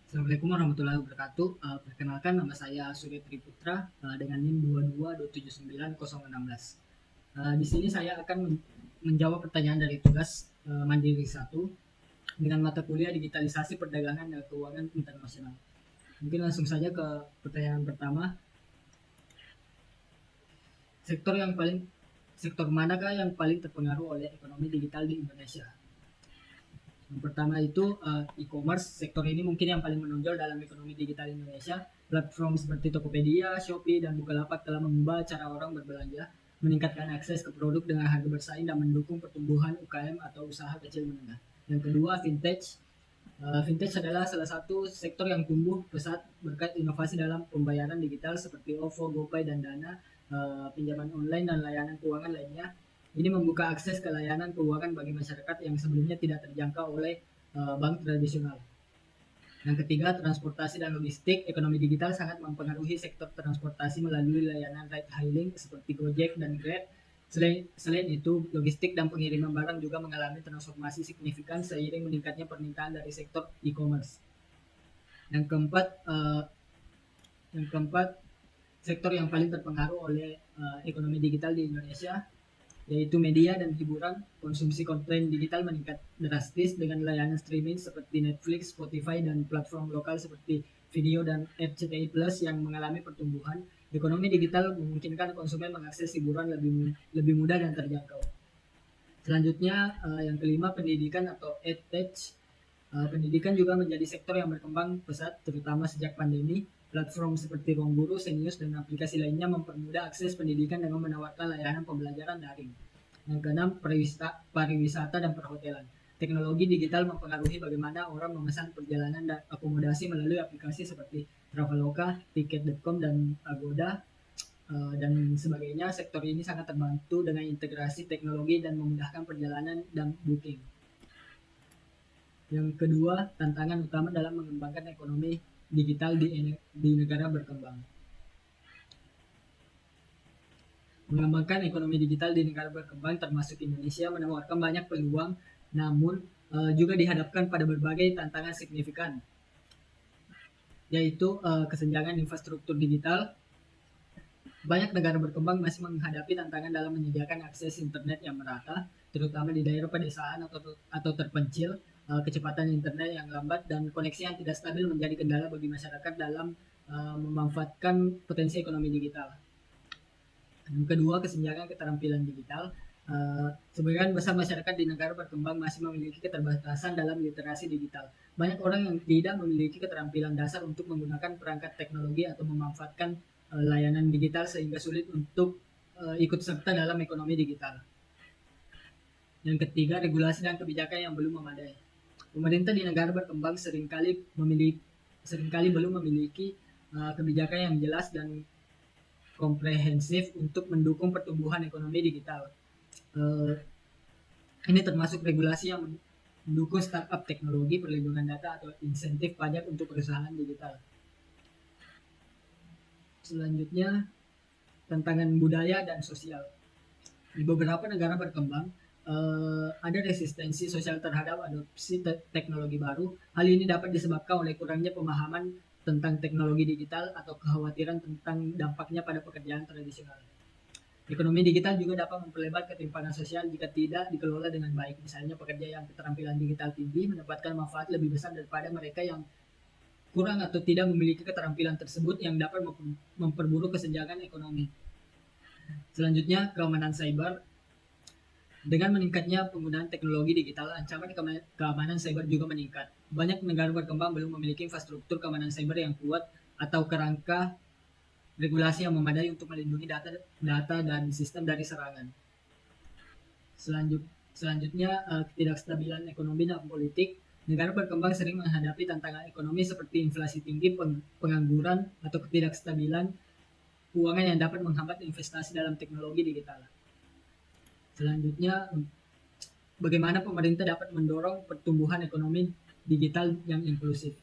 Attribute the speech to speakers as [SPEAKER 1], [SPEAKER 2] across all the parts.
[SPEAKER 1] Assalamualaikum warahmatullahi wabarakatuh. Perkenalkan nama saya Surya Triputra dengan NIM 22279016. Di sini saya akan menjawab pertanyaan dari tugas Mandiri 1 dengan mata kuliah Digitalisasi Perdagangan dan Keuangan Internasional. Mungkin langsung saja ke pertanyaan pertama. Sektor manakah yang paling terpengaruh oleh ekonomi digital di Indonesia? Yang pertama itu e-commerce. Sektor ini mungkin yang paling menonjol dalam ekonomi digital Indonesia. Platform seperti Tokopedia, Shopee, dan Bukalapak telah mengubah cara orang berbelanja, meningkatkan akses ke produk dengan harga bersaing, dan mendukung pertumbuhan UKM atau usaha kecil menengah. Yang kedua, fintech. Fintech adalah salah satu sektor yang tumbuh pesat berkat inovasi dalam pembayaran digital seperti OVO, GoPay, dan Dana, pinjaman online, dan layanan keuangan lainnya. Ini membuka akses ke layanan keuangan bagi masyarakat yang sebelumnya tidak terjangkau oleh bank tradisional. Yang ketiga, transportasi dan logistik. Ekonomi digital sangat mempengaruhi sektor transportasi melalui layanan ride hailing seperti Gojek dan Grab. Selain itu, logistik dan pengiriman barang juga mengalami transformasi signifikan seiring meningkatnya permintaan dari sektor e-commerce. Yang keempat, sektor yang paling terpengaruh oleh ekonomi digital di Indonesia yaitu media dan hiburan. Konsumsi konten digital meningkat drastis dengan layanan streaming seperti Netflix, Spotify, dan platform lokal seperti Video dan RCTI Plus yang mengalami pertumbuhan. Ekonomi digital memungkinkan konsumen mengakses hiburan lebih mudah dan terjangkau. Selanjutnya, yang kelima, pendidikan atau edtech. Pendidikan juga menjadi sektor yang berkembang pesat, terutama sejak pandemi. Platform seperti Ruang Guru, Senius, dan aplikasi lainnya mempermudah akses pendidikan dengan menawarkan layanan pembelajaran daring. Yang keenam, pariwisata dan perhotelan. Teknologi digital mempengaruhi bagaimana orang memesan perjalanan dan akomodasi melalui aplikasi seperti Traveloka, Tiket.com, dan Agoda, dan sebagainya. Sektor ini sangat terbantu dengan integrasi teknologi dan memudahkan perjalanan dan booking. Yang kedua, tantangan utama dalam mengembangkan ekonomi digital di negara berkembang. Mengembangkan ekonomi digital di negara berkembang termasuk Indonesia menawarkan banyak peluang, namun juga dihadapkan pada berbagai tantangan signifikan, yaitu kesenjangan infrastruktur digital. Banyak negara berkembang masih menghadapi tantangan dalam menyediakan akses internet yang merata, terutama di daerah pedesaan atau terpencil. Kecepatan internet yang lambat dan koneksi yang tidak stabil menjadi kendala bagi masyarakat dalam memanfaatkan potensi ekonomi digital. Yang kedua, kesenjangan keterampilan digital. Sebagian besar masyarakat di negara berkembang masih memiliki keterbatasan dalam literasi digital. Banyak orang yang tidak memiliki keterampilan dasar untuk menggunakan perangkat teknologi atau memanfaatkan layanan digital sehingga sulit untuk ikut serta dalam ekonomi digital. Yang ketiga, regulasi dan kebijakan yang belum memadai. Pemerintah di negara berkembang seringkali belum memiliki kebijakan yang jelas dan komprehensif untuk mendukung pertumbuhan ekonomi digital. Ini termasuk regulasi yang mendukung startup teknologi, perlindungan data, atau insentif pajak untuk perusahaan digital. Selanjutnya, tantangan budaya dan sosial. Di beberapa negara berkembang, ada resistensi sosial terhadap adopsi teknologi baru. Hal ini dapat disebabkan oleh kurangnya pemahaman tentang teknologi digital atau kekhawatiran tentang dampaknya pada pekerjaan tradisional. Ekonomi digital juga dapat memperlebar ketimpangan sosial jika tidak dikelola dengan baik. Misalnya, pekerja yang keterampilan digital tinggi mendapatkan manfaat lebih besar daripada mereka yang kurang atau tidak memiliki keterampilan tersebut, yang dapat memperburuk kesenjangan ekonomi. Selanjutnya, keamanan cyber. Dengan meningkatnya penggunaan teknologi digital, ancaman keamanan cyber juga meningkat. Banyak negara berkembang belum memiliki infrastruktur keamanan cyber yang kuat atau kerangka regulasi yang memadai untuk melindungi data dan sistem dari serangan. Selanjutnya, ketidakstabilan ekonomi dan politik. Negara berkembang sering menghadapi tantangan ekonomi seperti inflasi tinggi, pengangguran, atau ketidakstabilan keuangan yang dapat menghambat investasi dalam teknologi digital. Selanjutnya, bagaimana pemerintah dapat mendorong pertumbuhan ekonomi digital yang inklusif.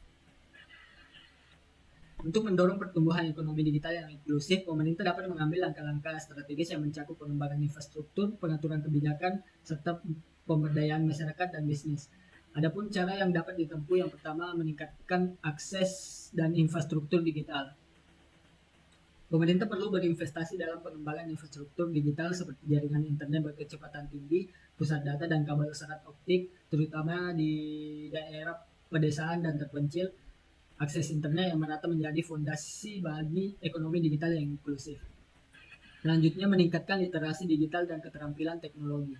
[SPEAKER 1] Untuk mendorong pertumbuhan ekonomi digital yang inklusif, pemerintah dapat mengambil langkah-langkah strategis yang mencakup pengembangan infrastruktur, pengaturan kebijakan, serta pemberdayaan masyarakat dan bisnis. Adapun cara yang dapat ditempuh, yang pertama meningkatkan akses dan infrastruktur digital. Pemerintah perlu berinvestasi dalam pengembangan infrastruktur digital seperti jaringan internet berkecepatan tinggi, pusat data dan kabel serat optik, terutama di daerah pedesaan dan terpencil. Akses internet yang merata menjadi fondasi bagi ekonomi digital yang inklusif. Selanjutnya, meningkatkan literasi digital dan keterampilan teknologi.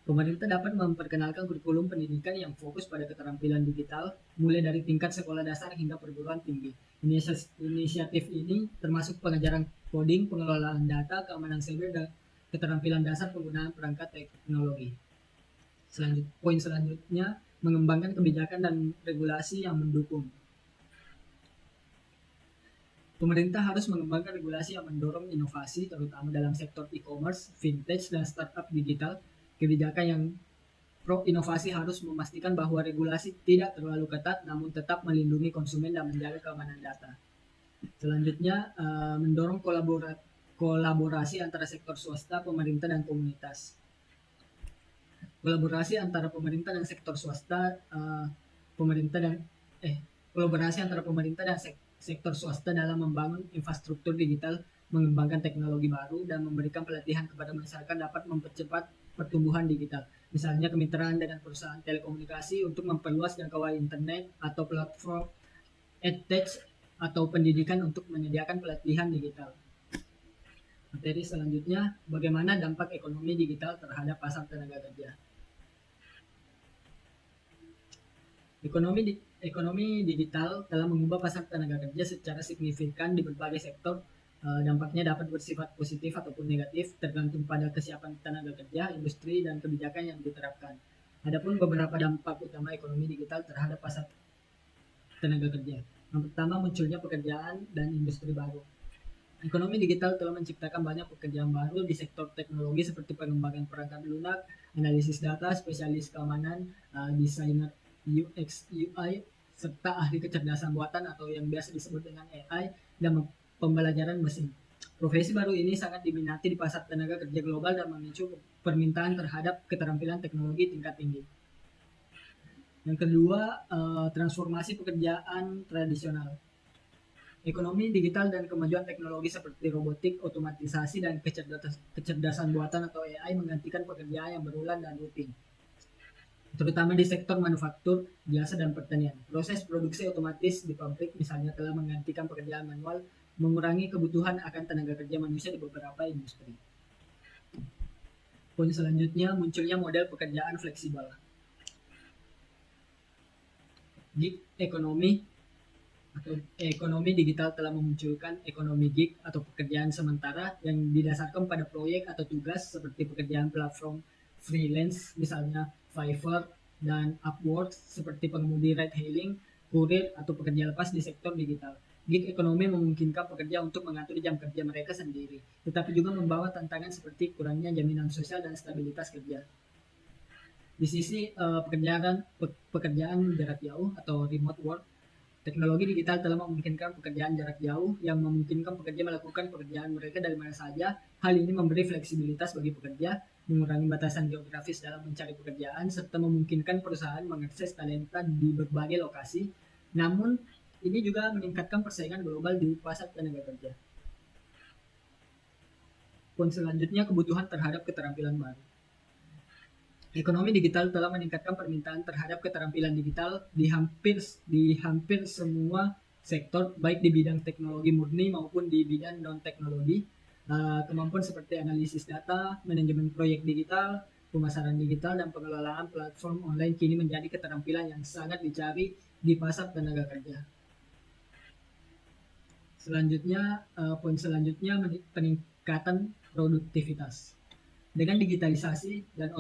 [SPEAKER 1] Pemerintah dapat memperkenalkan kurikulum pendidikan yang fokus pada keterampilan digital, mulai dari tingkat sekolah dasar hingga perguruan tinggi. Inisiatif ini termasuk pengajaran coding, pengelolaan data, keamanan siber, dan keterampilan dasar penggunaan perangkat teknologi. Poin selanjutnya, mengembangkan kebijakan dan regulasi yang mendukung. Pemerintah harus mengembangkan regulasi yang mendorong inovasi, terutama dalam sektor e-commerce, fintech, dan startup digital. Kebijakan yang pro-inovasi harus memastikan bahwa regulasi tidak terlalu ketat, namun tetap melindungi konsumen dan menjaga keamanan data. Selanjutnya, mendorong kolaborasi antara sektor swasta, pemerintah, dan komunitas. Kolaborasi antara pemerintah dan sektor swasta, pemerintah dan kolaborasi antara pemerintah dan sektor swasta dalam membangun infrastruktur digital, mengembangkan teknologi baru, dan memberikan pelatihan kepada masyarakat dapat mempercepat pertumbuhan digital. Misalnya kemitraan dengan perusahaan telekomunikasi untuk memperluas jangkauan internet, atau platform edtech atau pendidikan untuk menyediakan pelatihan digital. Materi selanjutnya, bagaimana dampak ekonomi digital terhadap pasar tenaga kerja. Ekonomi digital telah mengubah pasar tenaga kerja secara signifikan di berbagai sektor. Dampaknya dapat bersifat positif ataupun negatif, tergantung pada kesiapan tenaga kerja, industri, dan kebijakan yang diterapkan. Adapun beberapa dampak utama ekonomi digital terhadap pasar tenaga kerja. Yang pertama, munculnya pekerjaan dan industri baru. Ekonomi digital telah menciptakan banyak pekerjaan baru di sektor teknologi seperti pengembangan perangkat lunak, analisis data, spesialis keamanan, desainer UX UI, serta ahli kecerdasan buatan atau yang biasa disebut dengan AI, dan pembelajaran mesin. Profesi baru ini sangat diminati di pasar tenaga kerja global dan memicu permintaan terhadap keterampilan teknologi tingkat tinggi. Yang kedua, transformasi pekerjaan tradisional. Ekonomi digital dan kemajuan teknologi seperti robotik, otomatisasi, dan kecerdasan buatan atau AI menggantikan pekerjaan yang berulang dan rutin, terutama di sektor manufaktur, jasa, dan pertanian. Proses produksi otomatis di pabrik misalnya telah menggantikan pekerjaan manual, mengurangi kebutuhan akan tenaga kerja manusia di beberapa industri. Poin selanjutnya, munculnya model pekerjaan fleksibel. Gig ekonomi atau ekonomi digital telah memunculkan ekonomi gig atau pekerjaan sementara yang didasarkan pada proyek atau tugas seperti pekerjaan platform freelance, misalnya Fiverr dan Upwork, seperti pengemudi ride hailing, kurir, atau pekerja lepas di sektor digital. Gig ekonomi memungkinkan pekerja untuk mengatur jam kerja mereka sendiri, tetapi juga membawa tantangan seperti kurangnya jaminan sosial dan stabilitas kerja. Di sisi pekerjaan jarak jauh atau remote work, teknologi digital telah memungkinkan pekerjaan jarak jauh yang memungkinkan pekerja melakukan pekerjaan mereka dari mana saja. Hal ini memberi fleksibilitas bagi pekerja, mengurangi batasan geografis dalam mencari pekerjaan, serta memungkinkan perusahaan mengakses talenta di berbagai lokasi. Namun, ini juga meningkatkan persaingan global di pasar tenaga kerja. Poin selanjutnya, kebutuhan terhadap keterampilan baru. Ekonomi digital telah meningkatkan permintaan terhadap keterampilan digital di hampir semua sektor, baik di bidang teknologi murni maupun di bidang non-teknologi. Kemampuan seperti analisis data, manajemen proyek digital, pemasaran digital, dan pengelolaan platform online kini menjadi keterampilan yang sangat dicari di pasar tenaga kerja. Selanjutnya, poin selanjutnya, peningkatan produktivitas. Dengan digitalisasi dan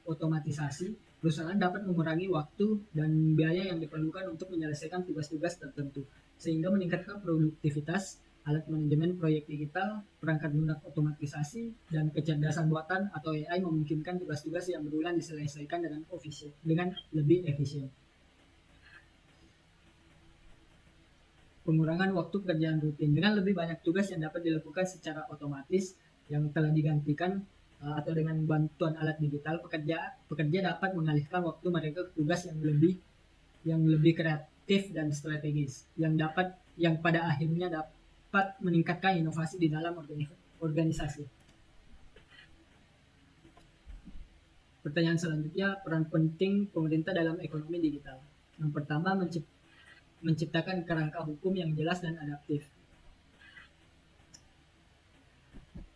[SPEAKER 1] otomatisasi, perusahaan dapat mengurangi waktu dan biaya yang diperlukan untuk menyelesaikan tugas-tugas tertentu, sehingga meningkatkan produktivitas. Alat manajemen proyek digital, perangkat lunak otomatisasi, dan kecerdasan buatan atau AI memungkinkan tugas-tugas yang berulang diselesaikan dengan lebih efisien. Pengurangan waktu pekerjaan rutin. Dengan lebih banyak tugas yang dapat dilakukan secara otomatis yang telah digantikan atau dengan bantuan alat digital, pekerja dapat mengalihkan waktu mereka ke tugas yang lebih kreatif dan strategis, yang pada akhirnya dapat meningkatkan inovasi di dalam organisasi. Pertanyaan selanjutnya, peran penting pemerintah dalam ekonomi digital. Yang pertama, menciptakan kerangka hukum yang jelas dan adaptif.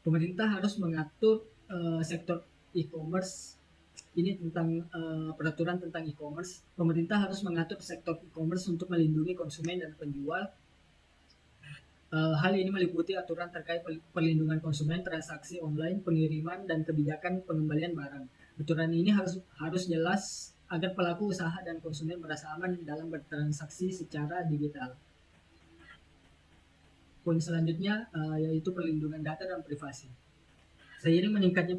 [SPEAKER 1] Pemerintah harus mengatur sektor e-commerce. Ini tentang peraturan tentang e-commerce. Pemerintah harus mengatur sektor e-commerce untuk melindungi konsumen dan penjual. Hal ini meliputi aturan terkait perlindungan konsumen, transaksi online, pengiriman, dan kebijakan pengembalian barang. Aturan ini harus jelas agar pelaku usaha dan konsumen merasa aman dalam bertransaksi secara digital. Poin selanjutnya yaitu perlindungan data dan privasi. Seiring meningkatnya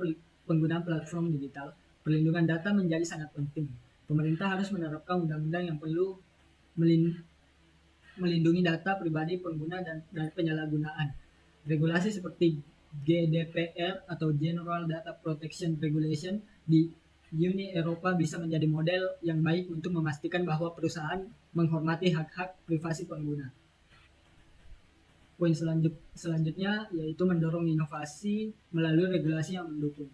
[SPEAKER 1] penggunaan platform digital, perlindungan data menjadi sangat penting. Pemerintah harus menerapkan undang-undang yang perlu melindungi data pribadi pengguna dan dari penyalahgunaan. Regulasi seperti GDPR atau General Data Protection Regulation di Uni Eropa bisa menjadi model yang baik untuk memastikan bahwa perusahaan menghormati hak-hak privasi pengguna. Poin selanjutnya yaitu mendorong inovasi melalui regulasi yang mendukung.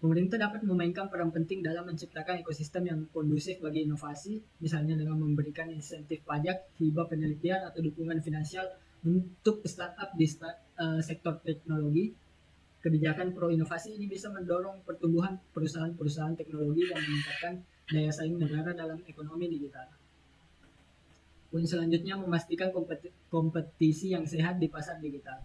[SPEAKER 1] Pemerintah dapat memainkan peran penting dalam menciptakan ekosistem yang kondusif bagi inovasi, misalnya dengan memberikan insentif pajak, hibah penelitian, atau dukungan finansial untuk startup di sektor teknologi. Kebijakan pro-inovasi ini bisa mendorong pertumbuhan perusahaan-perusahaan teknologi dan meningkatkan daya saing negara dalam ekonomi digital. Poin selanjutnya, memastikan kompetisi yang sehat di pasar digital.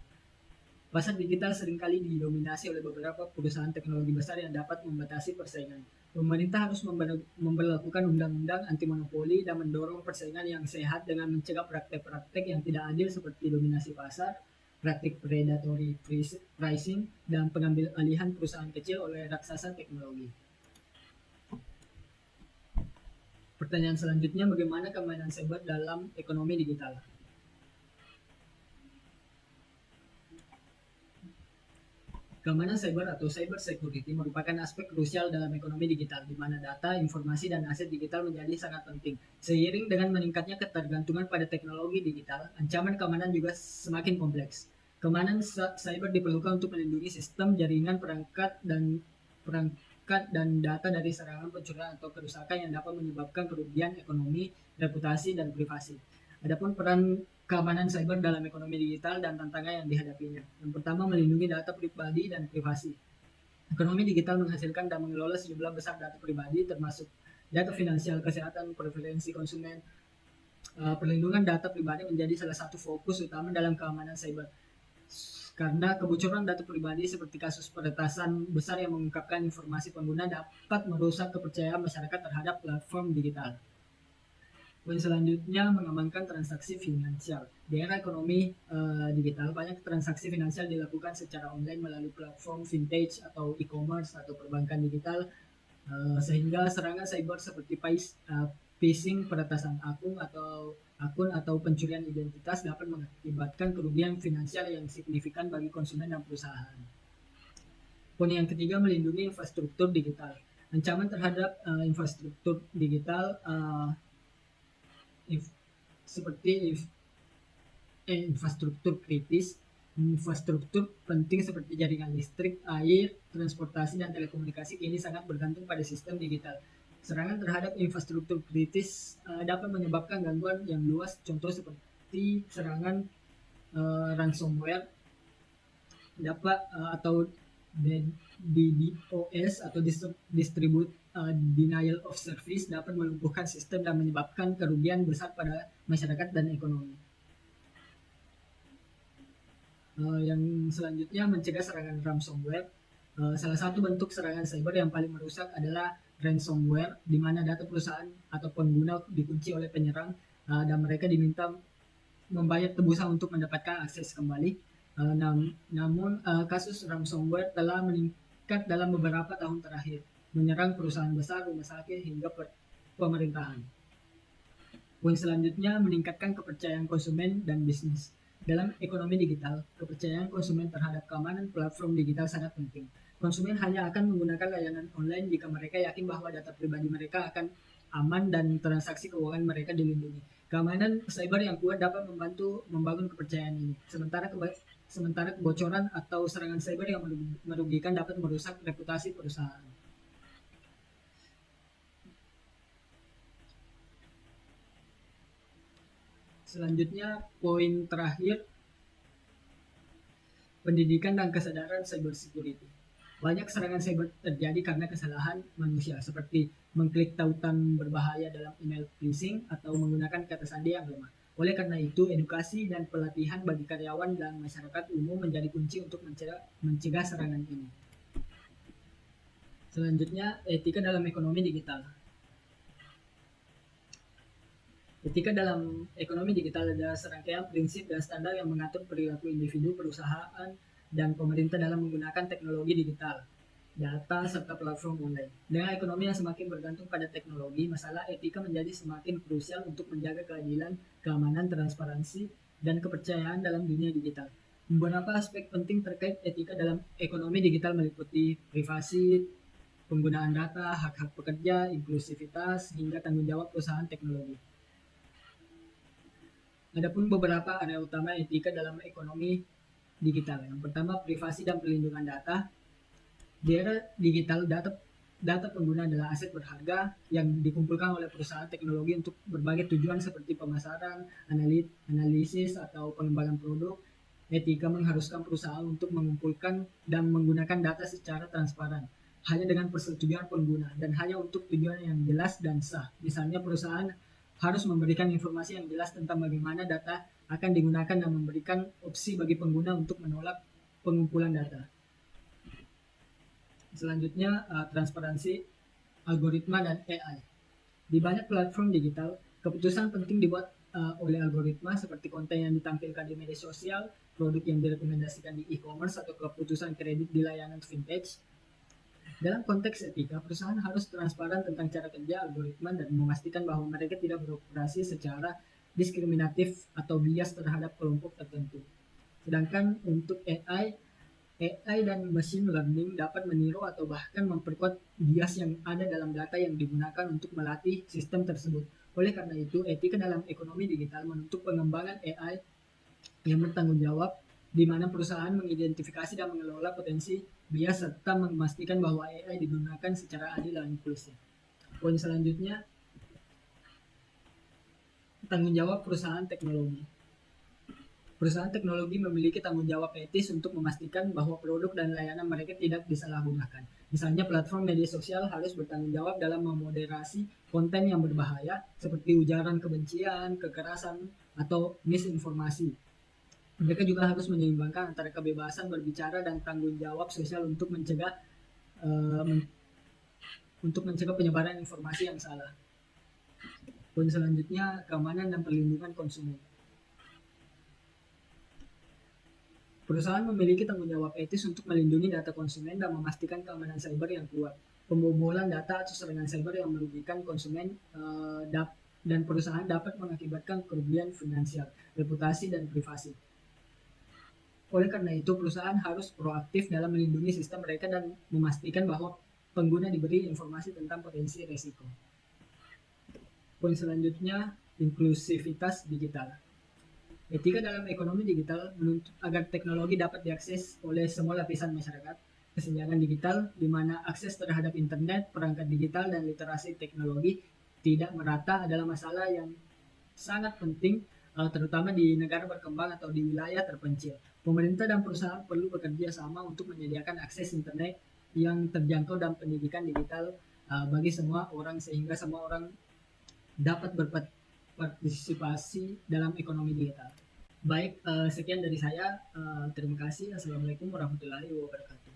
[SPEAKER 1] Pasar digital seringkali didominasi oleh beberapa perusahaan teknologi besar yang dapat membatasi persaingan. Pemerintah harus memberlakukan undang-undang anti monopoli dan mendorong persaingan yang sehat dengan mencegah praktek-praktek yang tidak adil seperti dominasi pasar, praktik predatory pricing, dan pengambil alihan perusahaan kecil oleh raksasa teknologi. Pertanyaan selanjutnya, bagaimana keamanan cyber dalam ekonomi digital? Keamanan cyber atau cyber security merupakan aspek krusial dalam ekonomi digital, di mana data, informasi, dan aset digital menjadi sangat penting. Seiring dengan meningkatnya ketergantungan pada teknologi digital, ancaman keamanan juga semakin kompleks. Keamanan cyber diperlukan untuk melindungi sistem, jaringan, perangkat dan data dari serangan, pencurian, atau kerusakan yang dapat menyebabkan kerugian ekonomi, reputasi, dan privasi. Adapun peran keamanan cyber dalam ekonomi digital dan tantangan yang dihadapinya. Yang pertama, melindungi data pribadi dan privasi. Ekonomi digital menghasilkan dan mengelola sejumlah besar data pribadi, termasuk data finansial, kesehatan, preferensi konsumen. Perlindungan data pribadi menjadi salah satu fokus utama dalam keamanan cyber. Karena kebocoran data pribadi seperti kasus peretasan besar yang mengungkapkan informasi pengguna dapat merusak kepercayaan masyarakat terhadap platform digital. Poin selanjutnya, mengamankan transaksi finansial. Di era ekonomi digital, banyak transaksi finansial dilakukan secara online melalui platform vintage atau e-commerce atau perbankan digital, sehingga serangan cyber seperti phishing, peretasan akun atau pencurian identitas dapat mengakibatkan kerugian finansial yang signifikan bagi konsumen dan perusahaan. Poin yang ketiga, melindungi infrastruktur digital. Ancaman terhadap infrastruktur digital seperti infrastruktur kritis, infrastruktur penting seperti jaringan listrik, air, transportasi, dan telekomunikasi kini sangat bergantung pada sistem digital. Serangan terhadap infrastruktur kritis dapat menyebabkan gangguan yang luas, contoh seperti serangan ransomware atau DDoS atau distribute denial of service dapat melumpuhkan sistem dan menyebabkan kerugian besar pada masyarakat dan ekonomi. Yang selanjutnya, mencegah serangan ransomware. Salah satu bentuk serangan cyber yang paling merusak adalah ransomware, di mana data perusahaan atau pengguna dikunci oleh penyerang dan mereka diminta membayar tebusan untuk mendapatkan akses kembali. Namun kasus ransomware telah meningkat dalam beberapa tahun terakhir, menyerang perusahaan besar, rumah sakit, hingga pemerintahan. Poin selanjutnya, meningkatkan kepercayaan konsumen dan bisnis. Dalam ekonomi digital, kepercayaan konsumen terhadap keamanan platform digital sangat penting. Konsumen hanya akan menggunakan layanan online jika mereka yakin bahwa data pribadi mereka akan aman dan transaksi keuangan mereka dilindungi. Keamanan cyber yang kuat dapat membantu membangun kepercayaan ini. Sementara kebocoran atau serangan cyber yang merugikan dapat merusak reputasi perusahaan. Selanjutnya, poin terakhir, pendidikan dan kesadaran cyber security. Banyak serangan cyber terjadi karena kesalahan manusia, seperti mengklik tautan berbahaya dalam email phishing atau menggunakan kata sandi yang lemah. Oleh karena itu, edukasi dan pelatihan bagi karyawan dan masyarakat umum menjadi kunci untuk mencegah serangan ini. Selanjutnya, etika dalam ekonomi digital. Etika dalam ekonomi digital adalah serangkaian prinsip dan standar yang mengatur perilaku individu, perusahaan, dan pemerintah dalam menggunakan teknologi digital, data, serta platform online. Dengan ekonomi yang semakin bergantung pada teknologi, masalah etika menjadi semakin krusial untuk menjaga keadilan, keamanan, transparansi, dan kepercayaan dalam dunia digital. Beberapa aspek penting terkait etika dalam ekonomi digital meliputi privasi, penggunaan data, hak-hak pekerja, inklusivitas, hingga tanggung jawab perusahaan teknologi. Adapun beberapa area utama etika dalam ekonomi digital. Yang pertama, privasi dan perlindungan data. Di era digital, data pengguna adalah aset berharga yang dikumpulkan oleh perusahaan teknologi untuk berbagai tujuan seperti pemasaran, analisis, atau pengembangan produk. Etika mengharuskan perusahaan untuk mengumpulkan dan menggunakan data secara transparan, hanya dengan persetujuan pengguna, dan hanya untuk tujuan yang jelas dan sah. Misalnya, perusahaan harus memberikan informasi yang jelas tentang bagaimana data akan digunakan dan memberikan opsi bagi pengguna untuk menolak pengumpulan data. Selanjutnya, transparansi algoritma dan AI. Di banyak platform digital, keputusan penting dibuat oleh algoritma seperti konten yang ditampilkan di media sosial, produk yang direkomendasikan di e-commerce, atau keputusan kredit di layanan fintech. Dalam konteks etika, perusahaan harus transparan tentang cara kerja algoritma dan memastikan bahwa mereka tidak beroperasi secara diskriminatif atau bias terhadap kelompok tertentu. Sedangkan untuk AI dan machine learning dapat meniru atau bahkan memperkuat bias yang ada dalam data yang digunakan untuk melatih sistem tersebut. Oleh karena itu, etika dalam ekonomi digital menuntut pengembangan AI yang bertanggung jawab, di mana perusahaan mengidentifikasi dan mengelola potensi bias serta memastikan bahwa AI digunakan secara adil dan inklusif. Poin selanjutnya, tanggung jawab perusahaan teknologi. Perusahaan teknologi memiliki tanggung jawab etis untuk memastikan bahwa produk dan layanan mereka tidak disalahgunakan. Misalnya, platform media sosial harus bertanggung jawab dalam memoderasi konten yang berbahaya seperti ujaran kebencian, kekerasan, atau misinformasi. Mereka juga harus menyeimbangkan antara kebebasan berbicara dan tanggung jawab sosial untuk mencegah penyebaran informasi yang salah. Poin selanjutnya, keamanan dan perlindungan konsumen. Perusahaan memiliki tanggung jawab etis untuk melindungi data konsumen dan memastikan keamanan cyber yang kuat. Pembobolan data atau serangan cyber yang merugikan konsumen dan perusahaan dapat mengakibatkan kerugian finansial, reputasi, dan privasi. Oleh karena itu, perusahaan harus proaktif dalam melindungi sistem mereka dan memastikan bahwa pengguna diberi informasi tentang potensi risiko. Poin selanjutnya, inklusivitas digital. Etika dalam ekonomi digital menuntut agar teknologi dapat diakses oleh semua lapisan masyarakat. Kesenjangan digital, di mana akses terhadap internet, perangkat digital, dan literasi teknologi tidak merata adalah masalah yang sangat penting, terutama di negara berkembang atau di wilayah terpencil. Pemerintah dan perusahaan perlu bekerja sama untuk menyediakan akses internet yang terjangkau dan pendidikan digital bagi semua orang, sehingga semua orang dapat berpartisipasi dalam ekonomi digital. Baik, sekian dari saya. Terima kasih. Assalamualaikum warahmatullahi wabarakatuh.